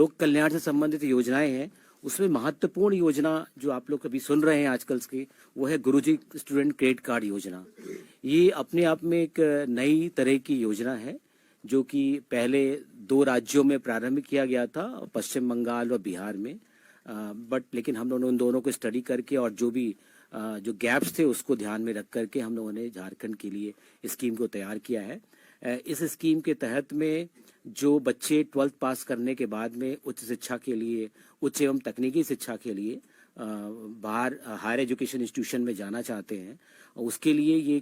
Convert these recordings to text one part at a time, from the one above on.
लोक कल्याण से संबंधित योजनाएं हैं, उसमें महत्वपूर्ण योजना जो आप लोग अभी सुन रहे हैं आजकल की, वो है गुरुजी स्टूडेंट क्रेडिट कार्ड योजना। ये अपने आप में एक नई तरह की योजना है जो कि पहले 2 राज्यों में प्रारंभ किया गया था, पश्चिम बंगाल और बिहार में। लेकिन हम लोगों ने उन दोनों को स्टडी करके और जो भी जो गैप्स थे उसको ध्यान में रख करके हम लोगों ने झारखंड के लिए स्कीम को तैयार किया है। इस स्कीम के तहत में जो बच्चे 12th पास करने के बाद में उच्च शिक्षा के लिए, उच्च एवं तकनीकी शिक्षा के लिए बाहर हायर एजुकेशन इंस्टीट्यूशन में जाना चाहते हैं, उसके लिए ये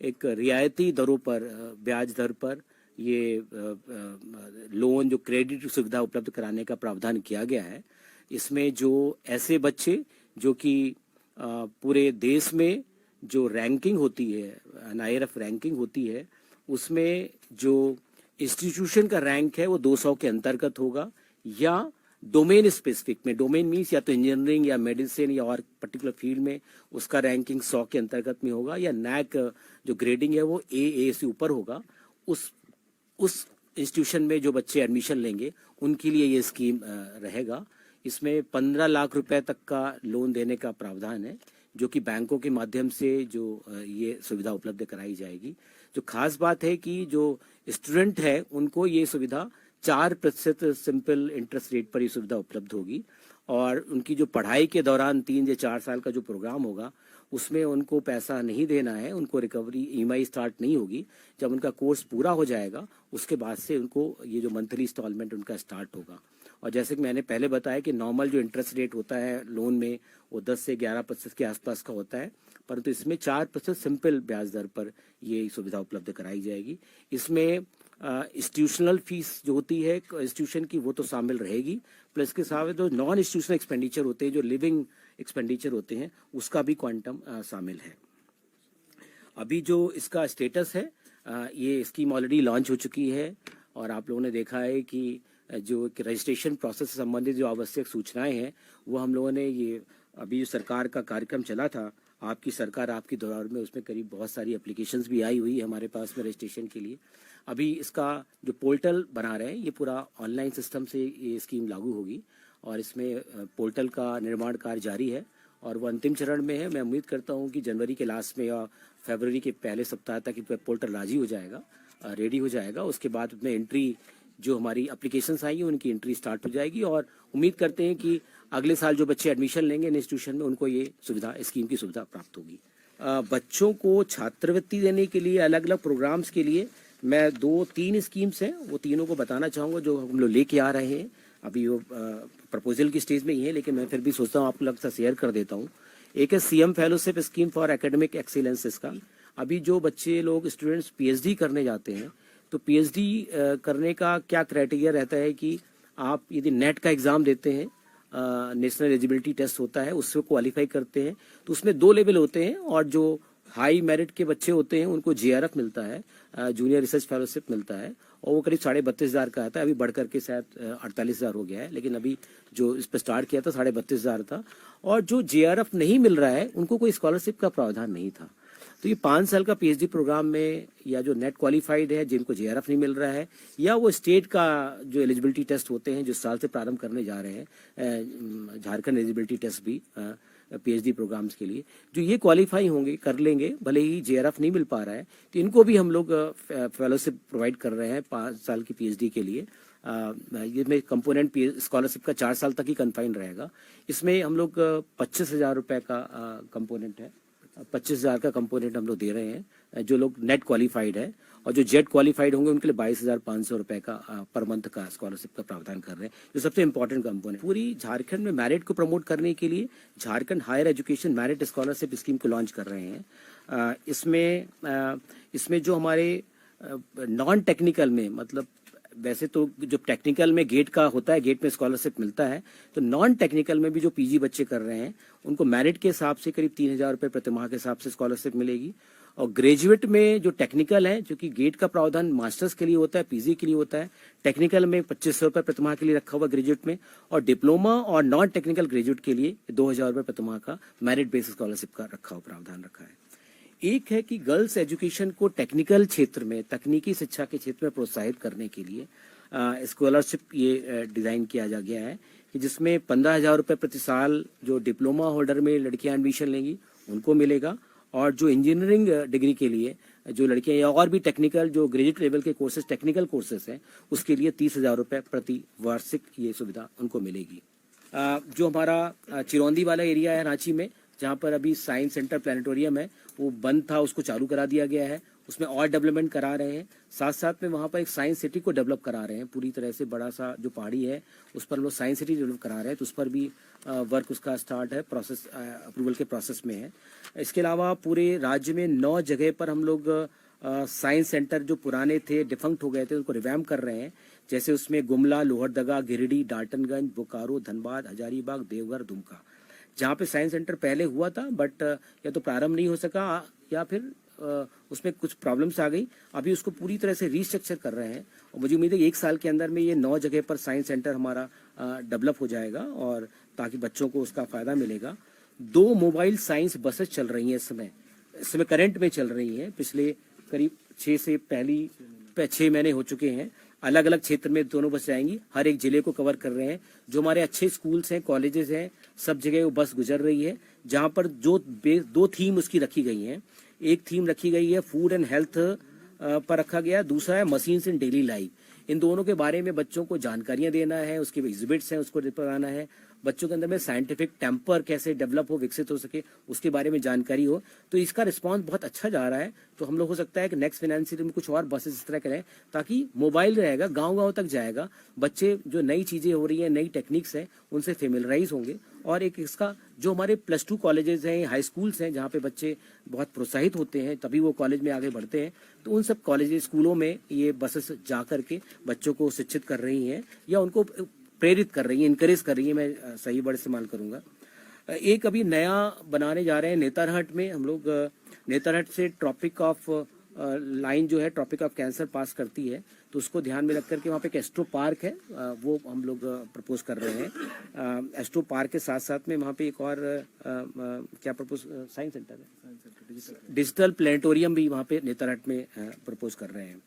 एक रियायती दरों पर, ब्याज दर पर ये लोन जो क्रेडिट सुविधा उपलब्ध कराने का प्रावधान किया गया है। इसमें जो ऐसे बच्चे जो कि पूरे देश में जो रैंकिंग होती है, NIRF रैंकिंग होती है, उसमें जो इंस्टीट्यूशन का रैंक है वो 200 के अंतर्गत होगा, या डोमेन स्पेसिफिक में, डोमेन मीन्स या तो इंजीनियरिंग या मेडिसिन या और पर्टिकुलर फील्ड में उसका रैंकिंग 100 के अंतर्गत में होगा, या NAC जो ग्रेडिंग है वो AA से ऊपर होगा। उस इंस्टीट्यूशन में जो बच्चे एडमिशन लेंगे उनके लिए ये स्कीम रहेगा। इसमें 15 लाख रुपए तक का लोन देने का प्रावधान है, जो कि बैंकों के माध्यम से जो ये सुविधा उपलब्ध कराई जाएगी। जो खास बात है कि जो स्टूडेंट है उनको ये सुविधा 4% सिंपल इंटरेस्ट रेट पर ये सुविधा उपलब्ध होगी, और उनकी जो पढ़ाई के दौरान 3 या 4 साल का जो प्रोग्राम होगा उसमें उनको पैसा नहीं देना है, उनको रिकवरी EMI स्टार्ट नहीं होगी। जब उनका कोर्स पूरा हो जाएगा उसके बाद से उनको ये जो मंथली इंस्टॉलमेंट उनका स्टार्ट होगा। और जैसे कि मैंने पहले बताया कि नॉर्मल जो इंटरेस्ट रेट होता है लोन में वो 10 से 11% के आसपास का होता है, परंतु इसमें 4% सिंपल ब्याज दर पर ये सुविधा उपलब्ध कराई जाएगी। इसमें इंस्टीट्यूशनल फीस जो होती है इंस्टीट्यूशन की वो तो शामिल रहेगी, प्लस के साथ जो नॉन इंस्टीट्यूशनल एक्सपेंडिचर होते हैं, जो लिविंग एक्सपेंडिचर होते हैं, उसका भी क्वांटम शामिल है। अभी जो इसका स्टेटस है, ये स्कीम ऑलरेडी लॉन्च हो चुकी है, और आप लोगों ने देखा है कि जो रजिस्ट्रेशन प्रोसेस से संबंधित जो आवश्यक सूचनाएं हैं वो हम लोगों ने, ये अभी जो सरकार का कार्यक्रम चला था आपकी सरकार आपकी दौर में, उसमें करीब बहुत सारी एप्लीकेशंस भी आई हुई है हमारे पास में रजिस्ट्रेशन के लिए। अभी इसका जो पोर्टल बना रहे हैं ये पूरा ऑनलाइन सिस्टम से ये स्कीम लागू होगी, और इसमें पोर्टल का निर्माण कार्य जारी है और वो अंतिम चरण में है। मैं उम्मीद करता हूँ कि जनवरी के लास्ट में या फरवरी के पहले सप्ताह तक पोर्टल राजी हो जाएगा, रेडी हो जाएगा। उसके बाद उसमें एंट्री, जो हमारी एप्लीकेशंस आई हैं उनकी एंट्री स्टार्ट हो जाएगी, और उम्मीद करते हैं कि अगले साल जो बच्चे एडमिशन लेंगे इंस्टीट्यूशन में उनको ये सुविधा, स्कीम की सुविधा प्राप्त होगी। बच्चों को छात्रवृत्ति देने के लिए अलग अलग प्रोग्राम्स के लिए मैं 2-3 स्कीम्स हैं, वो तीनों को बताना चाहूँगा जो हम लोग लेके आ रहे हैं। अभी वो प्रपोजल की स्टेज में ही है, लेकिन मैं फिर भी सोचता हूँ आप लोग से शेयर कर देता हूँ। एक है CM fellowship scheme for academic excellence. इसका अभी जो बच्चे लोग स्टूडेंट्स PhD करने जाते हैं, तो PhD करने का क्या क्राइटेरिया रहता है कि आप यदि नेट का एग्ज़ाम देते हैं, नेशनल एलिजिबिलिटी टेस्ट होता है, उससे क्वालिफाई करते हैं, तो उसमें 2 लेवल होते हैं, और जो हाई मेरिट के बच्चे होते हैं उनको JRF मिलता है, जूनियर रिसर्च फेलोशिप मिलता है, और वो करीब 32,500 का आता है। अभी बढ़ करके शायद 48,000 हो गया है, लेकिन अभी जो इस पर स्टार्ट किया था 32,500 था। और जो JRF नहीं मिल रहा है उनको कोई स्कॉलरशिप का प्रावधान नहीं था। तो ये 5 साल का PhD प्रोग्राम में, या जो नेट क्वालिफाइड है जिनको JRF नहीं मिल रहा है, या वो स्टेट का जो एलिजिबिलिटी टेस्ट होते हैं जो साल से प्रारंभ करने जा रहे हैं, झारखंड एलिजिबिलिटी टेस्ट भी PhD प्रोग्राम्स के लिए, जो ये क्वालिफाई होंगे, कर लेंगे, भले ही JRF नहीं मिल पा रहा है, तो इनको भी हम लोग फेलोशिप प्रोवाइड कर रहे हैं 5 साल की PhD के लिए। ये में कंपोनेंट स्कॉलरशिप का 4 साल तक ही कन्फाइन रहेगा। इसमें हम लोग 25,000 रुपये का कंपोनेंट है, 25,000 का कंपोनेंट हम लोग दे रहे हैं जो लोग नेट क्वालिफाइड है, और जो जेट क्वालिफाइड होंगे उनके लिए 22,500 रुपये का पर मंथ का स्कॉलरशिप का प्रावधान कर रहे हैं, जो सबसे इंपॉर्टेंट कंपोनेंट। पूरी झारखंड में मेरिट को प्रमोट करने के लिए Jharkhand higher education merit scholarship scheme को लॉन्च कर रहे हैं। इसमें जो हमारे नॉन टेक्निकल में, मतलब वैसे तो जो टेक्निकल में गेट का होता है, गेट में स्कॉलरशिप मिलता है, तो नॉन टेक्निकल में भी जो PG बच्चे कर रहे हैं उनको मेरिट के हिसाब से करीब 3,000 रुपये प्रतिमाह के हिसाब से स्कॉलरशिप मिलेगी। और ग्रेजुएट में जो टेक्निकल है, जो कि गेट का प्रावधान मास्टर्स के लिए होता है, PG के लिए होता है, टेक्निकल में 2,500 रुपये प्रतिमाह के लिए रखा हुआ ग्रेजुएट में, और डिप्लोमा और नॉन टेक्निकल ग्रेजुएट के लिए 2,000 रुपये प्रतिमाह का मेरिट बेस्ड स्कॉलरशिप का रखा हुआ प्रावधान रखा है। एक है कि गर्ल्स एजुकेशन को टेक्निकल क्षेत्र में, तकनीकी शिक्षा के क्षेत्र में प्रोत्साहित करने के लिए स्कॉलरशिप ये डिज़ाइन किया जा गया है कि जिसमें 15,000 रुपये प्रति साल जो डिप्लोमा होल्डर में लड़कियां एडमिशन लेंगी उनको मिलेगा, और जो इंजीनियरिंग डिग्री के लिए जो लड़कियां या और भी टेक्निकल जो ग्रेजुएट लेवल के कोर्सेज टेक्निकल कोर्सेज हैं उसके लिए 30,000 रुपये प्रति वार्षिक ये सुविधा उनको मिलेगी। जो हमारा चिरौंदी वाला एरिया है रांची में, जहाँ पर अभी साइंस सेंटर प्लानिटोरियम है वो बंद था, उसको चालू करा दिया गया है, उसमें और डेवलपमेंट करा रहे हैं। साथ साथ में वहाँ पर एक साइंस सिटी को डेवलप करा रहे हैं, पूरी तरह से बड़ा सा जो पहाड़ी है उस पर हम लोग साइंस सिटी डेवलप करा रहे हैं, तो उस पर भी वर्क उसका स्टार्ट है, प्रोसेस अप्रूवल के प्रोसेस में है। इसके अलावा पूरे राज्य में 9 जगह पर हम लोग साइंस सेंटर जो पुराने थे डिफंक्ट हो गए थे उनको रिवैम्प कर रहे हैं, जैसे उसमें गुमला, लोहरदगा, गिरिडीह, डाल्टनगंज, बोकारो, धनबाद, हजारीबाग, देवघर, दुमका, जहाँ पे साइंस सेंटर पहले हुआ था बट या तो प्रारंभ नहीं हो सका या फिर उसमें कुछ प्रॉब्लम्स आ गई। अभी उसको पूरी तरह से रीस्ट्रक्चर कर रहे हैं और मुझे उम्मीद है कि 1 साल के अंदर में ये 9 जगह पर साइंस सेंटर हमारा डेवलप हो जाएगा और ताकि बच्चों को उसका फायदा मिलेगा। 2 मोबाइल साइंस बसेस चल रही हैं इस समय करंट में चल रही हैं, पिछले करीब 6 महीने हो चुके हैं। अलग अलग क्षेत्र में दोनों बस जाएंगी, हर एक जिले को कवर कर रहे हैं। जो हमारे अच्छे स्कूल्स हैं, कॉलेजेस हैं, सब जगह वो बस गुजर रही है, जहाँ पर जो 2 थीम उसकी रखी गई हैं। एक थीम रखी गई है फूड एंड हेल्थ पर रखा गया, दूसरा है मशीन्स इन डेली लाइफ। इन दोनों के बारे में बच्चों को जानकारियां देना है, उसके एग्जिबिट्स हैं उसको दिखाना है, बच्चों के अंदर में साइंटिफिक टेम्पर कैसे डेवलप हो, विकसित हो सके, उसके बारे में जानकारी हो। तो इसका रिस्पांस बहुत अच्छा जा रहा है। तो हम लोग हो सकता है कि नेक्स्ट फाइनेंशियल में कुछ और बसेस इस तरह करें ताकि मोबाइल रहेगा, गांव-गांव तक जाएगा, बच्चे जो नई चीजें हो रही हैं, नई टेक्निक्स हैं, उनसे फेमिलराइज होंगे। और एक इसका जो हमारे +2 कॉलेजेस हैं, हाई स्कूल्स हैं, जहाँ पे बच्चे बहुत प्रोत्साहित होते हैं तभी वो कॉलेज में आगे बढ़ते हैं, तो उन सब कॉलेजेस स्कूलों में ये बसेस जा करके बच्चों को शिक्षित कर रही हैं या उनको प्रेरित कर रही हैं, इनकरेज कर रही हैं, मैं सही वर्ड इस्तेमाल करूंगा। एक अभी नया बनाने जा रहे हैं नेतरहट में, हम लोग नेतरहट से ट्रॉपिक ऑफ लाइन जो है ट्रॉपिक ऑफ कैंसर पास करती है, तो उसको ध्यान में रख करके वहाँ पे एक एस्ट्रो पार्क है, वो हम लोग प्रपोज कर रहे हैं। एस्ट्रो पार्क के साथ साथ में वहाँ पे एक और क्या प्रपोज साइंस सेंटर है, डिजिटल प्लेनेटोरियम भी वहाँ पे नेतरहट में प्रपोज कर रहे हैं।